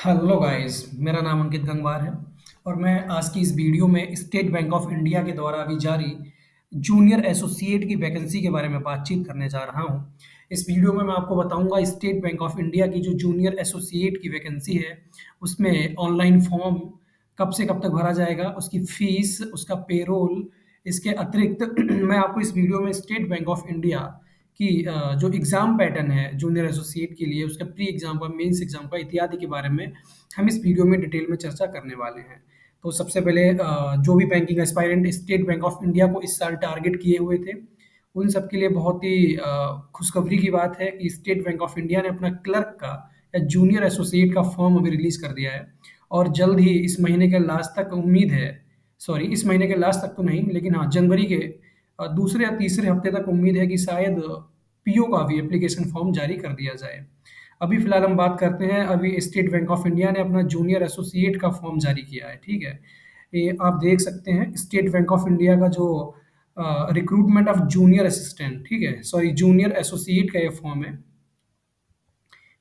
Hello guys, मेरा नाम अंकित गंगवार है और मैं आज की इस वीडियो में स्टेट बैंक ऑफ इंडिया के द्वारा अभी जारी जूनियर एसोसिएट की वैकेंसी के बारे में बातचीत करने जा रहा हूं। इस वीडियो में मैं आपको बताऊंगा स्टेट बैंक ऑफ इंडिया की जो जूनियर एसोसिएट की वैकेंसी है उसमें ऑनलाइन फॉर्म कब से कब तक भरा जाएगा, उसकी फीस, उसका पेरोल। इसके अतिरिक्त मैं आपको इस वीडियो में स्टेट बैंक ऑफ इंडिया कि जो एग्ज़ाम पैटर्न है जूनियर एसोसिएट के लिए, उसका प्री एग्ज़ाम का, मेंस एग्ज़ाम का इत्यादि के बारे में हम इस वीडियो में डिटेल में चर्चा करने वाले हैं। तो सबसे पहले जो भी banking aspirant state bank of India को इस साल टारगेट किए हुए थे, उन सब के लिए बहुत ही खुशखबरी की बात है कि स्टेट बैंक ऑफ इंडिया ने अपना क्लर्क का या जूनियर एसोसिएट का फॉर्म अभी रिलीज़ कर दिया है और जल्द ही इस महीने के लास्ट तक उम्मीद है, सॉरी इस महीने के लास्ट तक तो नहीं, लेकिन हाँ जनवरी के दूसरे या तीसरे हफ्ते तक उम्मीद है कि शायद पीओ का भी एप्लीकेशन फॉर्म जारी कर दिया जाए। अभी फिलहाल हम बात करते हैं, अभी स्टेट बैंक ऑफ इंडिया ने अपना जूनियर एसोसिएट का फॉर्म जारी किया है, ठीक है। ये आप देख सकते हैं स्टेट बैंक ऑफ इंडिया का जो रिक्रूटमेंट ऑफ जूनियर असिस्टेंट, ठीक है, सॉरी जूनियर एसोसिएट का ये फॉर्म है,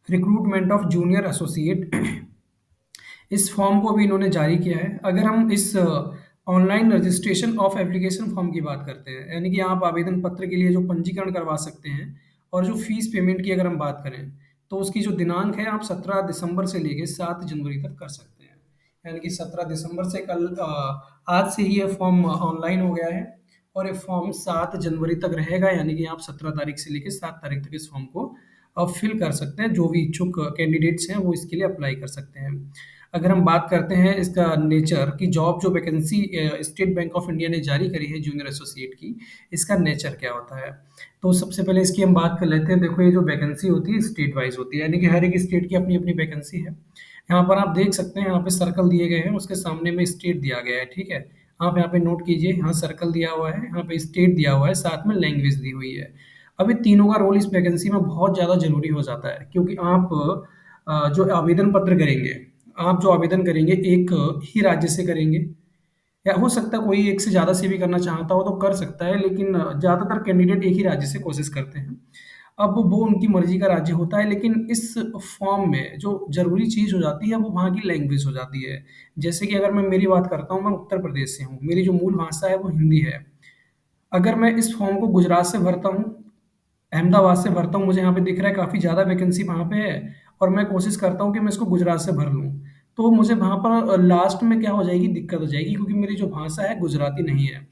रिक्रूटमेंट ऑफ जूनियर एसोसिएट। इस फॉर्म को भी इन्होंने जारी किया है। अगर हम इस online registration of application form की बात करते हैं, यानी कि आप आवेदन पत्र के लिए जो पंजीकरण करवा सकते हैं और जो फीस पेमेंट की अगर हम बात करें, तो उसकी जो दिनांक है आप 17 दिसंबर से लेके 7 जनवरी तक कर सकते हैं। यानी कि 17 दिसंबर से कल आज से ही ये फॉर्म ऑनलाइन हो गया है और ये फॉर्म 7 जनवरी तक रहेगा, यानी कि आप 17 तारीख से लेके 7 तारीख तक इस फॉर्म को फिल कर सकते हैं। जो भी इच्छुक कैंडिडेट्स हैं वो इसके लिए अप्लाई कर सकते हैं। अगर हम बात करते हैं इसका नेचर की, जॉब जो vacancy state bank of India ने जारी करी है जूनियर एसोसिएट की, इसका नेचर क्या होता है, तो सबसे पहले इसकी हम बात कर लेते हैं। देखो, ये जो वैकेंसी होती है स्टेट वाइज होती है, यानी कि हर एक स्टेट की अपनी अपनी वैकेंसी है। यहाँ पर आप देख सकते हैं, यहाँ पे सर्कल दिए गए हैं, उसके सामने में स्टेट दिया गया है, ठीक है। आप यहाँ पे नोट कीजिए, यहाँ सर्कल दिया हुआ है, यहाँ पे स्टेट दिया हुआ है, साथ में लैंग्वेज दी हुई है। अब इन तीनों का रोल इस वैकेंसी में बहुत ज़्यादा जरूरी हो जाता है, क्योंकि आप जो आवेदन पत्र करेंगे, आप जो आवेदन करेंगे एक ही राज्य से करेंगे, या हो सकता है कोई एक से ज़्यादा से भी करना चाहता हो तो कर सकता है, लेकिन ज़्यादातर कैंडिडेट एक ही राज्य से कोशिश करते हैं। अब वो उनकी मर्जी का राज्य होता है, लेकिन इस फॉर्म में जो ज़रूरी चीज़ हो जाती है वो वहाँ की लैंग्वेज हो जाती है। जैसे कि अगर मैं मेरी बात करता हूँ, मैं उत्तर प्रदेश से हूँ, मेरी जो मूल भाषा है वो हिंदी है। अगर मैं इस फॉर्म को गुजरात से भरता हूँ, अहमदाबाद से भरता हूँ, मुझे यहाँ पे दिख रहा है काफ़ी ज़्यादा वैकेंसी वहाँ पे है और मैं कोशिश करता हूँ कि मैं इसको गुजरात से भर लूँ, तो मुझे वहाँ पर लास्ट में क्या हो जाएगी, दिक्कत हो जाएगी, क्योंकि मेरी जो भाषा है गुजराती नहीं है।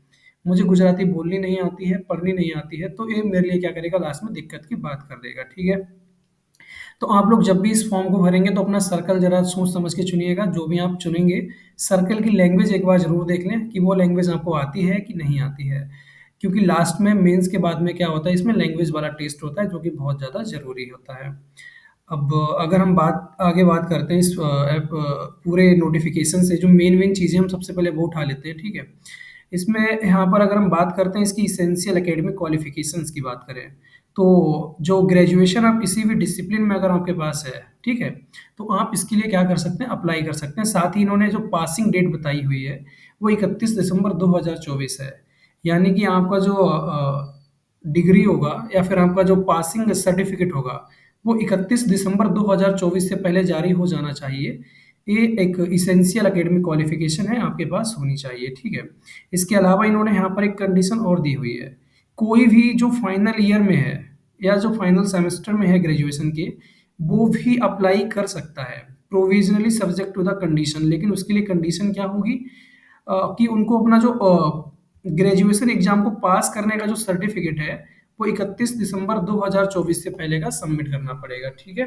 मुझे गुजराती बोलनी नहीं आती है, पढ़नी नहीं आती है, तो ये मेरे लिए क्या करेगा, लास्ट में दिक्कत की बात कर देगा, ठीक है। तो आप लोग जब भी इस फॉर्म को भरेंगे तो अपना सर्कल ज़रा सोच समझ के चुनिएगा, जो भी आप चुनेंगे, सर्कल की लैंग्वेज एक बार ज़रूर देख लें कि वो लैंग्वेज आपको आती है कि नहीं आती है। क्योंकि लास्ट में मेंस के बाद में क्या होता है, इसमें लैंग्वेज वाला टेस्ट होता है, जो कि बहुत ज़्यादा ज़रूरी होता है। अब अगर हम बात करते हैं इस पूरे नोटिफ़िकेशन से, जो मेन-मेन चीज़ें हम सबसे पहले वो उठा लेते हैं, ठीक है? इसमें यहाँ पर अगर हम बात करते हैं इसकी एसेंशियल एकेडमिक क्वालिफ़िकेशंस की बात करें, तो जो ग्रेजुएशन आप किसी भी डिसिप्लिन में अगर आपके पास है, ठीक है? तो आप इसके लिए क्या कर सकते हैं, अप्लाई कर सकते हैं। साथ ही इन्होंने जो पासिंग डेट बताई हुई है, वो 31 दिसंबर 2024 है। यानी कि आपका जो डिग्री होगा या फिर आपका जो पासिंग सर्टिफ़िकेट होगा, वो 31 दिसंबर 2024 से पहले जारी हो जाना चाहिए। ये एक एसेंशियल एकेडमिक क्वालिफ़िकेशन है, आपके पास होनी चाहिए, ठीक है? इसके अलावा इन्होंने यहाँ पर एक कंडीशन और दी हुई है, कोई भी जो फाइनल ईयर में है या जो फाइनल सेमेस्टर में है ग्रेजुएशन के, वो भी अप्लाई कर सकता है, प्रोविज़नली सब्जेक्ट टू द कंडीशन। लेकिन उसके लिए कंडीशन क्या होगी, कि उनको अपना जो ग्रेजुएशन एग्ज़ाम को पास करने का जो सर्टिफ़िकेट है, वो 31 दिसंबर 2024 से पहले का सबमिट करना पड़ेगा, ठीक है?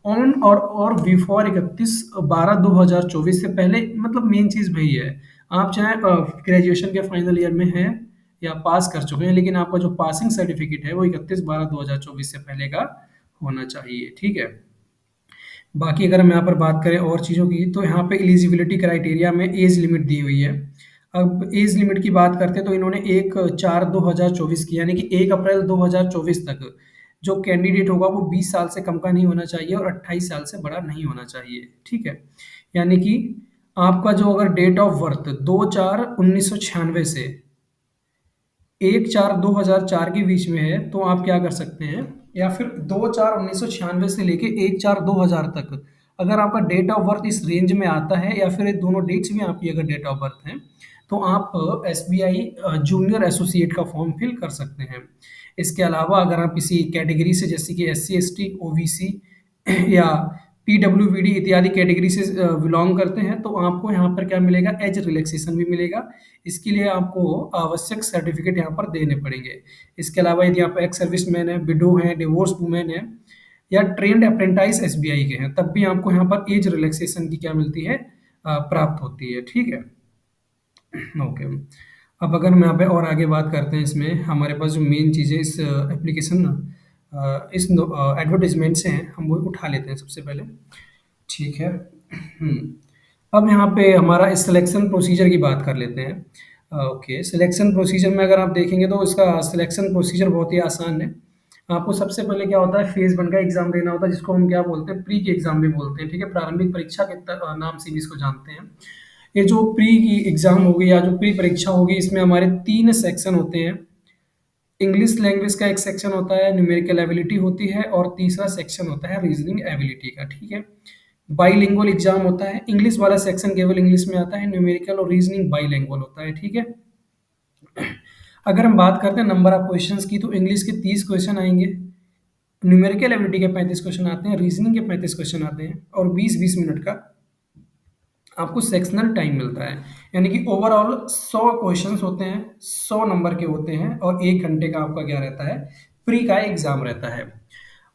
ऑन और बिफोर 31/12/2024 से पहले, मतलब मेन चीज़ वही है। आप चाहे ग्रेजुएशन के फाइनल ईयर में हैं या पास कर चुके हैं, लेकिन आपका जो पासिंग सर्टिफ़िकेट है वो 31/12/2024 से पहले का होना चाहिए, ठीक है? बाकी अगर हम यहाँ पर बात करें और चीज़ों की, तो यहाँ पे एलिजिबिलिटी क्राइटेरिया में एज लिमिट दी हुई है। अब एज लिमिट की बात करते हैं तो इन्होंने 1/4/2024 की, यानी कि 1 अप्रैल 2024 तक जो कैंडिडेट होगा वो 20 साल से कम का नहीं होना चाहिए और 28 साल से बड़ा नहीं होना चाहिए, ठीक है? यानी कि आपका जो अगर डेट ऑफ बर्थ 2/4/1996 से 1/4/2004 के बीच में है, तो आप क्या कर सकते हैं, या फिर 2/4/1996 से लेके 1/4/2000 तक अगर आपका डेट ऑफ बर्थ इस रेंज में आता है या फिर ये दोनों डेट्स भी आपकी अगर डेट ऑफ बर्थ हैं, तो आप एसबीआई जूनियर एसोसिएट का फॉर्म फिल कर सकते हैं। इसके अलावा अगर आप किसी कैटेगरी से जैसे कि एससी, एसटी, ओबीसी या पीडब्ल्यूबीडी इत्यादि कैटेगरी से बिलोंग करते हैं, तो आपको यहाँ पर क्या मिलेगा, एज रिलैक्सेशन भी मिलेगा। इसके लिए आपको आवश्यक सर्टिफिकेट यहाँ पर देने पड़ेंगे। इसके अलावा यदि आप एक्स सर्विसमैन है, विडो है, डिवोर्स वुमेन है या ट्रेंड अप्रेंटाइज एसबीआई के हैं, तब भी आपको यहाँ पर एज रिलैक्सेशन की क्या मिलती है, प्राप्त होती है। ठीक है, ओके। अब अगर हम यहाँ पे और आगे बात करते हैं, इसमें हमारे पास जो मेन चीज़ें इस एप्लीकेशन इस एडवर्टीजमेंट से हैं, हम वो उठा लेते हैं सबसे पहले। ठीक है। अब यहाँ पे हमारा इस सिलेक्शन प्रोसीजर की बात कर लेते हैं। ओके, सिलेक्शन प्रोसीजर में अगर आप देखेंगे तो इसका सिलेक्शन प्रोसीजर बहुत ही आसान है। आपको सबसे पहले क्या होता है, फेज़ 1 का एग्ज़ाम देना होता है, जिसको हम क्या बोलते हैं, प्री की एग्ज़ाम भी बोलते हैं। ठीक है, प्रारंभिक परीक्षा के नाम से भी इसको जानते हैं। ये जो प्री की एग्ज़ाम होगी या जो प्री परीक्षा होगी, इसमें हमारे 3 सेक्शन होते हैं। इंग्लिश लैंग्वेज का एक सेक्शन होता है, न्यूमेरिकल एबिलिटी होती है और तीसरा सेक्शन होता है रीजनिंग एबिलिटी का। ठीक है, बाईलिंगुअल एग्जाम होता है। इंग्लिश वाला सेक्शन केवल इंग्लिश में आता है, न्यूमेरिकल और रीजनिंग बाईलिंगुअल होता है। ठीक है, अगर हम बात करते हैं नंबर ऑफ क्वेश्चंस की, तो इंग्लिश के 30 क्वेश्चन आएंगे, न्यूमेरिकल एबिलिटी के 35 क्वेश्चन आते हैं, रीजनिंग के 35 क्वेश्चन आते हैं और 20-20 मिनट का आपको सेक्शनल टाइम मिलता है। यानी कि ओवरऑल 100 क्वेश्चंस होते हैं, 100 नंबर के होते हैं और 1 घंटे का आपका क्या रहता है, प्री का एग्ज़ाम रहता है।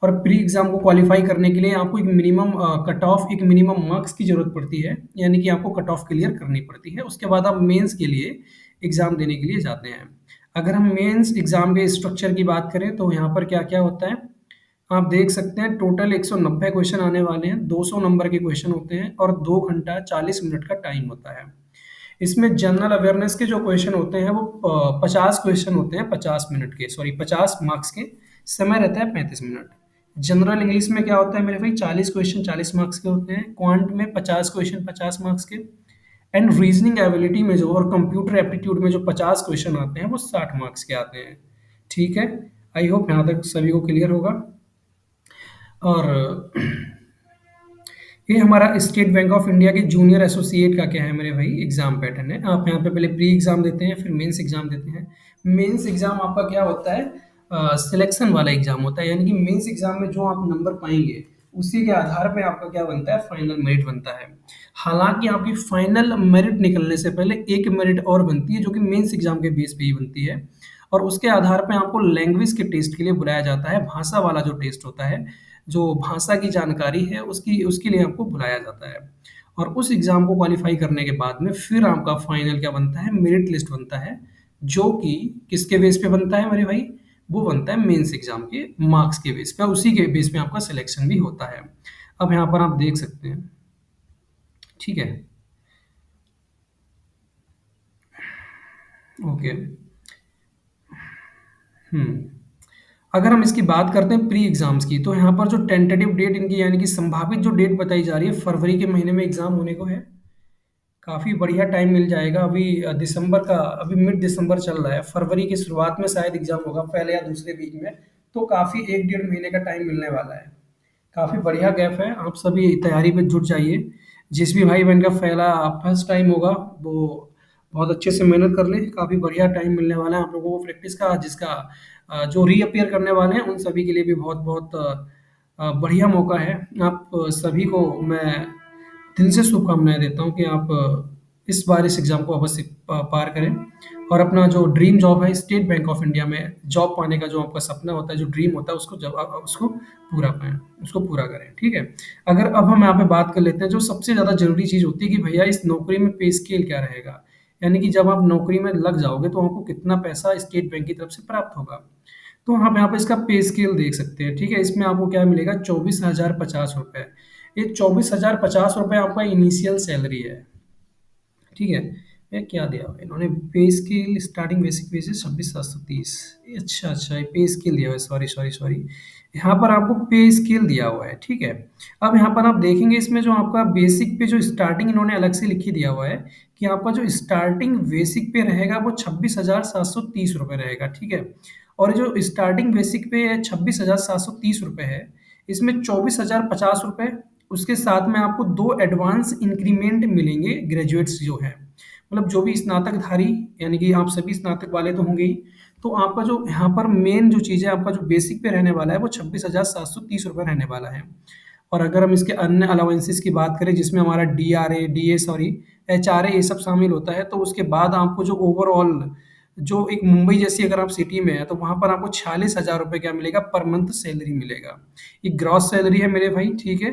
और प्री एग्ज़ाम को क्वालिफाई करने के लिए आपको एक मिनिमम कट ऑफ, एक मिनिमम मार्क्स की ज़रूरत पड़ती है, यानी कि आपको कट ऑफ क्लियर करनी पड़ती है। उसके बाद आप मेंस के लिए एग्ज़ाम देने के लिए जाते हैं। अगर हम मेंस एग्ज़ाम के स्ट्रक्चर की बात करें, तो यहाँ पर क्या-क्या होता है, आप देख सकते हैं टोटल 190 क्वेश्चन आने वाले हैं, 200 नंबर के क्वेश्चन होते हैं और 2 घंटा 40 मिनट का टाइम होता है। इसमें जनरल अवेयरनेस के जो क्वेश्चन होते हैं वो 50 क्वेश्चन होते हैं, 50 मिनट के, सॉरी 50 मार्क्स के, समय रहता है 35 मिनट। जनरल इंग्लिश में क्या होता है मेरे भाई, 40 क्वेश्चन 40 मार्क्स के होते हैं, क्वांट में 50 क्वेश्चन 50 मार्क्स के, एंड रीजनिंग एबिलिटी में जो और कंप्यूटर एप्टीट्यूड में जो 50 क्वेश्चन आते हैं वो 60 मार्क्स के आते हैं। ठीक है, आई होप यहाँ तक सभी को क्लियर होगा। और ये हमारा स्टेट बैंक ऑफ इंडिया के जूनियर एसोसिएट का क्या है मेरे भाई, एग्जाम पैटर्न है। आप यहाँ पे पहले प्री एग्जाम देते हैं, फिर मेंस एग्जाम देते हैं। मेंस एग्जाम आपका क्या होता है, सिलेक्शन वाला एग्जाम होता है, यानी कि मेंस एग्जाम में जो आप नंबर पाएंगे उसी के आधार पे आपका क्या बनता है, फाइनल मेरिट बनता है। हालांकि आपकी फाइनल मेरिट निकलने से पहले एक मेरिट और बनती है, जो कि मेंस एग्जाम के बेस पे ही बनती है, और उसके आधार पे आपको लैंग्वेज के टेस्ट के लिए बुलाया जाता है। भाषा वाला जो टेस्ट होता है, जो भाषा की जानकारी है उसकी उसके लिए आपको बुलाया जाता है। और उस एग्ज़ाम को क्वालिफ़ाई करने के बाद में फिर आपका फाइनल क्या बनता है, मेरिट लिस्ट बनता है, जो कि किसके बेस पे बनता है मेरे भाई, वो बनता है मेंस एग्ज़ाम के मार्क्स के बेस पे, उसी के बेस पे आपका सिलेक्शन भी होता है। अब यहाँ पर आप देख सकते हैं। ठीक है, ओके। हुँ। अगर हम इसकी बात करते हैं प्री एग्ज़ाम्स की, तो यहाँ पर जो टेंटेटिव डेट इनकी, यानी कि संभावित जो डेट बताई जा रही है, फरवरी के महीने में एग्ज़ाम होने को है। काफ़ी बढ़िया टाइम मिल जाएगा। अभी दिसंबर का, अभी मिड दिसंबर चल रहा है, फरवरी की शुरुआत में शायद एग्ज़ाम होगा, पहले या दूसरे वीक में। तो काफ़ी 1 डेढ़ महीने का टाइम मिलने वाला है। काफ़ी बढ़िया गैप है, आप सभी तैयारी पे जुट जाइए। जिस भी भाई-बहन का पहला फर्स्ट टाइम होगा, वो बहुत अच्छे से मेहनत कर लें, काफ़ी बढ़िया टाइम मिलने वाला है आप लोगों को प्रैक्टिस का। जिसका जो रीअपीयर करने वाले हैं, उन सभी के लिए भी बहुत-बहुत बढ़िया मौका है। आप सभी को मैं दिल से शुभकामनाएँ देता हूँ कि आप इस बार इस एग्ज़ाम को अवश्य पार करें और अपना जो ड्रीम जॉब है, स्टेट बैंक ऑफ इंडिया में जॉब पाने का जो आपका सपना होता है, जो ड्रीम होता है, उसको उसको पूरा पाएँ, उसको पूरा करें। ठीक है? अगर अब हम यहाँ पे बात कर लेते हैं, जो सबसे ज़्यादा ज़रूरी चीज़ होती है कि भैया इस नौकरी में पे स्केल क्या रहेगा? यानी कि जब आप नौकरी में लग जाओगे तो आपको कितना पैसा स्टेट बैंक की तरफ से प्राप्त होगा। तो आप यहाँ पे इसका पे स्केल देख सकते हैं। ठीक है? इसमें आपको क्या मिलेगा, ₹24,050। ये ₹24,050 आपका इनिशियल सैलरी है। ठीक है? ये क्या दिया हुआ है इन्होंने, पे स्केल स्टार्टिंग बेसिक पे से 26,730। अच्छा, अच्छा, ये पे स्केल दिया हुआ है, सॉरी, सॉरी, सॉरी। यहाँ पर आपको पे स्केल दिया हुआ है, ठीक है? अब यहाँ पर आप देखेंगे, इसमें जो आपका बेसिक पे जो स्टार्टिंग इन्होंने अलग से लिख ही दिया हुआ है कि आपका जो स्टार्टिंग बेसिक पे रहेगा वो ₹26,730 रहेगा, ठीक है? और जो स्टार्टिंग बेसिक पे ₹26,730 है, इसमें ₹24,050 उसके साथ में आपको 2 एडवांस इंक्रीमेंट मिलेंगे ग्रेजुएट्स जो हैं। मतलब जो भी स्नातकधारी, यानी कि आप सभी स्नातक वाले तो होंगे ही, तो आपका जो यहाँ पर मेन जो चीज़ है, आपका जो बेसिक पे रहने वाला है वो 26,730 रुपए रहने वाला है। और अगर हम इसके अन्य अलाउंसेस की बात करें जिसमें हमारा डीआरए, डीए सॉरी, एचआरए ये सब शामिल होता है, तो उसके बाद आपको जो ओवरऑल जो एक मुंबई जैसी अगर आप सिटी में है तो वहाँ पर आपको 46,000 रुपए क्या मिलेगा, पर मंथ सैलरी मिलेगा। ये ग्रॉस सैलरी है मेरे भाई, ठीक है।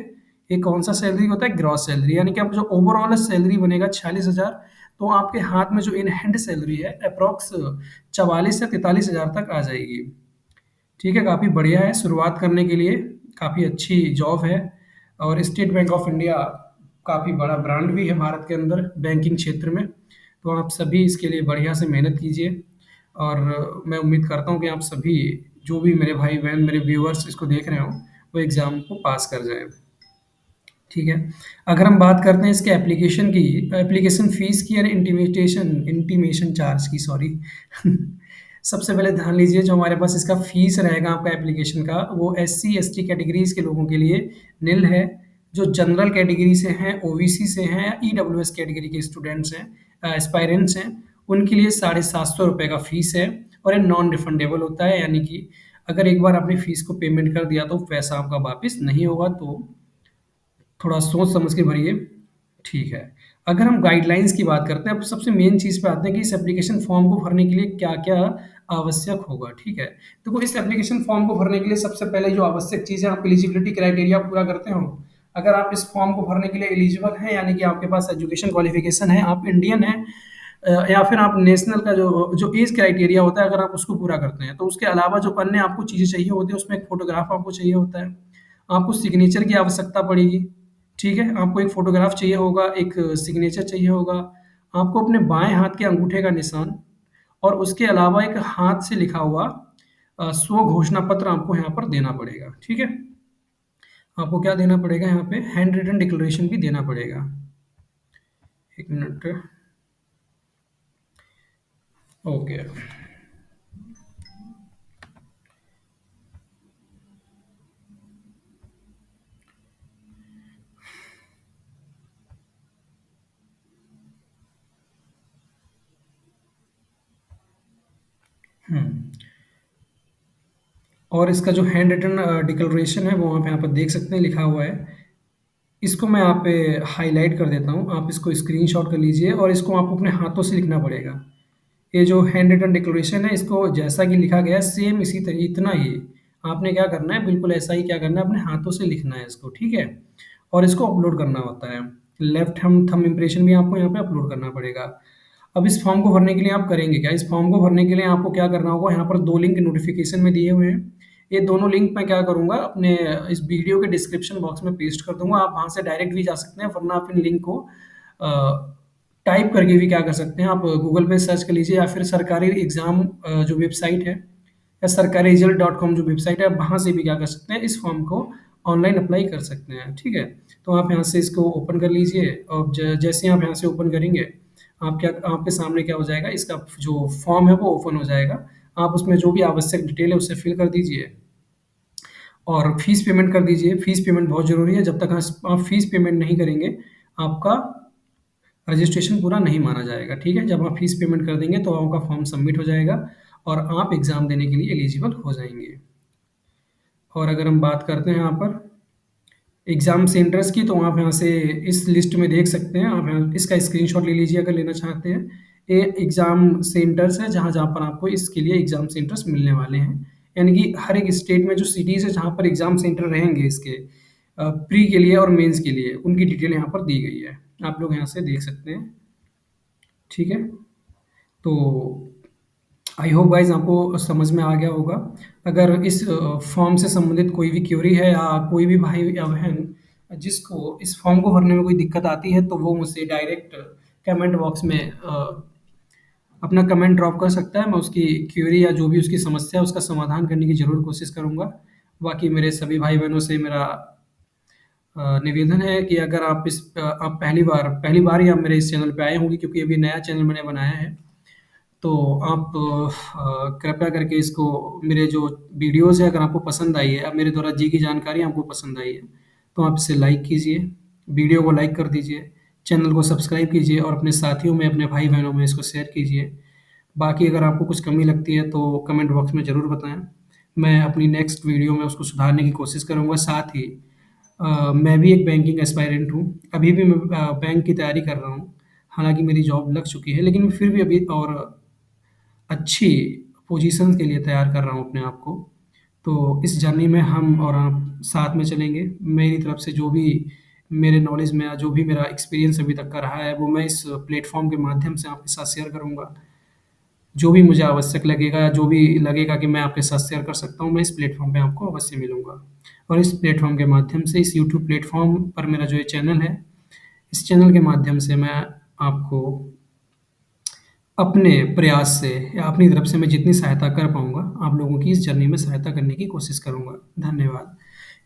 ये कौन सा सैलरी होता है, ग्रॉस सैलरी, यानी कि आप जो ओवरऑल सैलरी बनेगा 46,000, तो आपके हाथ में जो इन हैंड सैलरी है अप्रोक्स 44 से 43 हजार तक आ जाएगी। ठीक है, काफ़ी बढ़िया है शुरुआत करने के लिए, काफ़ी अच्छी जॉब है। और स्टेट बैंक ऑफ इंडिया काफ़ी बड़ा ब्रांड भी है भारत के अंदर बैंकिंग क्षेत्र में। तो आप सभी इसके लिए बढ़िया से मेहनत कीजिए, और मैं उम्मीद करता हूँ कि आप सभी, जो भी मेरे भाई बहन, मेरे व्यूअर्स इसको देख रहे हों, वो एग्ज़ाम को पास कर जाएँ। ठीक है। अगर हम बात करते हैं इसके एप्लीकेशन की, एप्लीकेशन फ़ीस की और इंटीमेशन चार्ज की, सॉरी। सबसे पहले ध्यान लीजिए, जो हमारे पास इसका फ़ीस रहेगा आपका एप्लीकेशन का, वो एससी, एसटी कैटेगरीज़ के लोगों के लिए निल है। जो जनरल कैटेगरी से हैं, ओबीसी से हैं या ईडब्ल्यूएस कैटेगरी के स्टूडेंट्स हैं, एस्पायरेंट्स हैं, उनके लिए 750 रुपये का फ़ीस है। और ये नॉन रिफंडेबल होता है, यानी कि अगर एक बार आपने फ़ीस को पेमेंट कर दिया तो पैसा आपका वापस नहीं होगा, तो थोड़ा सोच समझ के भरिए। ठीक है। अगर हम गाइडलाइंस की बात करते हैं, अब सबसे मेन चीज़ पे आते हैं कि इस एप्लीकेशन फॉर्म को भरने के लिए क्या-क्या आवश्यक होगा, ठीक है? देखो, इस एप्लीकेशन फॉर्म को भरने के लिए सबसे पहले जो आवश्यक चीज़ है, आप एलिजिबिलिटी क्राइटेरिया पूरा करते हो। अगर आप इस फॉर्म को भरने के लिए एलिजिबल हैं, यानी कि आपके पास एजुकेशन क्वालिफ़िकेशन है, आप इंडियन हैं, या फिर आप नेशनल का जो जो एज क्राइटेरिया होता है, अगर आप उसको पूरा करते हैं, तो उसके अलावा जो अन्य आपको चीज़ें चाहिए होती हैं, उसमें एक फ़ोटोग्राफ आपको चाहिए होता है। आपको सिग्नेचर की आवश्यकता पड़ेगी, ठीक है? आपको एक फ़ोटोग्राफ चाहिए होगा, एक सिग्नेचर चाहिए होगा, आपको अपने बाएँ हाथ के अंगूठे का निशान, और उसके अलावा एक हाथ से लिखा हुआ स्व-घोषणा पत्र आपको यहाँ पर देना पड़ेगा, ठीक है? आपको क्या देना पड़ेगा यहाँ पे, हैंड रिटन डिक्लेरेशन भी देना पड़ेगा। 1 मिनट, ओके। हुँ। और इसका जो हैंड रिटन डिक्लेरेशन है, वो आप यहाँ पर देख सकते हैं, लिखा हुआ है। इसको मैं यहाँ पे हाइलाइट कर देता हूँ, आप इसको स्क्रीनशॉट कर लीजिए और इसको आपको अपने हाथों से लिखना पड़ेगा। ये जो हैंड रिटन डिक्लेरेशन है, इसको जैसा कि लिखा गया है सेम इसी तरह, इतना ही आपने क्या करना है, बिल्कुल ऐसा ही क्या करना है, अपने हाथों से लिखना है इसको, ठीक है? और इसको अपलोड करना होता है। लेफ्ट हैंड थंब इम्प्रेशन भी आपको यहाँ पे अपलोड करना पड़ेगा। अब इस फॉर्म को भरने के लिए आप करेंगे क्या? इस फॉर्म को भरने के लिए आपको क्या करना होगा, यहाँ पर 2 लिंक नोटिफ़िकेशन में दिए हुए हैं। ये दोनों लिंक मैं क्या करूँगा, अपने इस वीडियो के डिस्क्रिप्शन बॉक्स में पेस्ट कर दूँगा। आप वहाँ से डायरेक्ट भी जा सकते हैं, वरना आप इन लिंक को टाइप करके भी क्या कर सकते हैं, आप गूगल पे सर्च कर लीजिए, या फिर सरकारी एग्ज़ाम जो वेबसाइट है, या सरकारी रिजल्ट डॉट कॉम जो वेबसाइट है, आप वहाँ से भी क्या कर सकते हैं, इस फॉर्म को ऑनलाइन अप्लाई कर सकते हैं, ठीक है? तो आप यहाँ से इसको ओपन कर लीजिए, और जैसे ही आप यहाँ से ओपन करेंगे, आपके सामने क्या हो जाएगा, इसका जो फॉर्म है वो ओपन हो जाएगा। आप उसमें जो भी आवश्यक डिटेल है उसे फिल कर दीजिए, और फीस पेमेंट कर दीजिए। फीस पेमेंट बहुत ज़रूरी है, जब तक आप फीस पेमेंट नहीं करेंगे, आपका रजिस्ट्रेशन पूरा नहीं माना जाएगा, ठीक है? जब आप फीस पेमेंट कर देंगे तो आपका फॉर्म सबमिट हो जाएगा, और आप एग्ज़ाम देने के लिए एलिजिबल हो जाएँगे। और अगर हम बात करते हैं यहाँ पर एग्ज़ाम सेंटर्स की, तो आप यहाँ से इस लिस्ट में देख सकते हैं, आप यहाँ इसका स्क्रीनशॉट ले लीजिए अगर लेना चाहते हैं। ये एग्ज़ाम सेंटर्स हैं, जहाँ-जहाँ पर आपको इसके लिए एग्ज़ाम सेंटर्स मिलने वाले हैं। यानी कि हर एक स्टेट में जो सिटीज़ है जहाँ पर एग्ज़ाम सेंटर रहेंगे इसके प्री के लिए और मेंस के लिए, उनकी डिटेल यहाँ पर दी गई है। आप लोग यहाँ से देख सकते हैं, ठीक है? तो आई होप गाइज़ आपको समझ में आ गया होगा। अगर इस फॉर्म से संबंधित कोई भी क्वेरी है, या कोई भी भाई या बहन जिसको इस फॉर्म को भरने में कोई दिक्कत आती है, तो वो मुझसे डायरेक्ट कमेंट बॉक्स में अपना कमेंट ड्रॉप कर सकता है। मैं उसकी क्वेरी या जो भी उसकी समस्या है, उसका समाधान करने की ज़रूर कोशिश करूँगा। बाकी मेरे सभी भाई-बहनों से मेरा निवेदन है कि अगर आप पहली बार ही आप मेरे इस चैनल पे आए होंगे, क्योंकि अभी नया चैनल मैंने बनाया है। तो आप कृपया करके इसको, मेरे जो वीडियोज़ हैं, अगर आपको पसंद आई है, अब मेरे द्वारा दी गई जानकारी आपको पसंद आई है, तो आप इसे लाइक कीजिए, वीडियो को लाइक कर दीजिए, चैनल को सब्सक्राइब कीजिए और अपने साथियों में, अपने भाई-बहनों में इसको शेयर कीजिए। बाकी अगर आपको कुछ कमी लगती है तो कमेंट बॉक्स में ज़रूर बताएँ। मैं अपनी नेक्स्ट वीडियो में उसको सुधारने की कोशिश करूँगा। साथ ही मैं भी एक बैंकिंग एस्पायरेंट हूँ। अभी भी मैं बैंक की तैयारी कर रहा हूँ। हालाँकि मेरी जॉब लग चुकी है, लेकिन फिर भी अभी और अच्छी पोज़ीशंस के लिए तैयार कर रहा हूँ अपने आप को। तो इस जर्नी में हम और आप साथ में चलेंगे। मेरी तरफ से जो भी मेरे नॉलेज में या जो भी मेरा एक्सपीरियंस अभी तक का रहा है, वो मैं इस प्लेटफ़ॉर्म के माध्यम से आपके साथ शेयर करूँगा। जो भी मुझे आवश्यक लगेगा, जो भी लगेगा कि मैं आपके साथ शेयर कर सकता हूँ, मैं इस प्लेटफ़ॉर्म पे आपको अवश्य मिलूँगा। और इस प्लेटफ़ॉर्म के माध्यम से इस यूट्यूब प्लेटफ़ॉर्म पर मेरा जो ये चैनल है, इस चैनल के माध्यम से मैं आपको अपने प्रयास से या अपनी तरफ से मैं जितनी सहायता कर पाऊँगा, आप लोगों की इस जर्नी में सहायता करने की कोशिश करूँगा। धन्यवाद।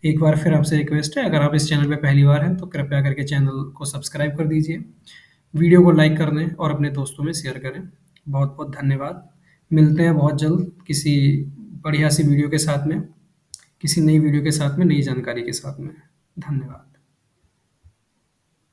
एक बार फिर आपसे रिक्वेस्ट है, अगर आप इस चैनल पे पहली बार हैं, तो कृपया करके चैनल को सब्सक्राइब कर दीजिए। वीडियो को लाइक कर दें और अपने दोस्तों में शेयर करें। बहुत-बहुत धन्यवाद। मिलते हैं बहुत जल्द किसी बढ़िया सी वीडियो के साथ में, किसी नई वीडियो के साथ में, नई जानकारी के साथ में। धन्यवाद।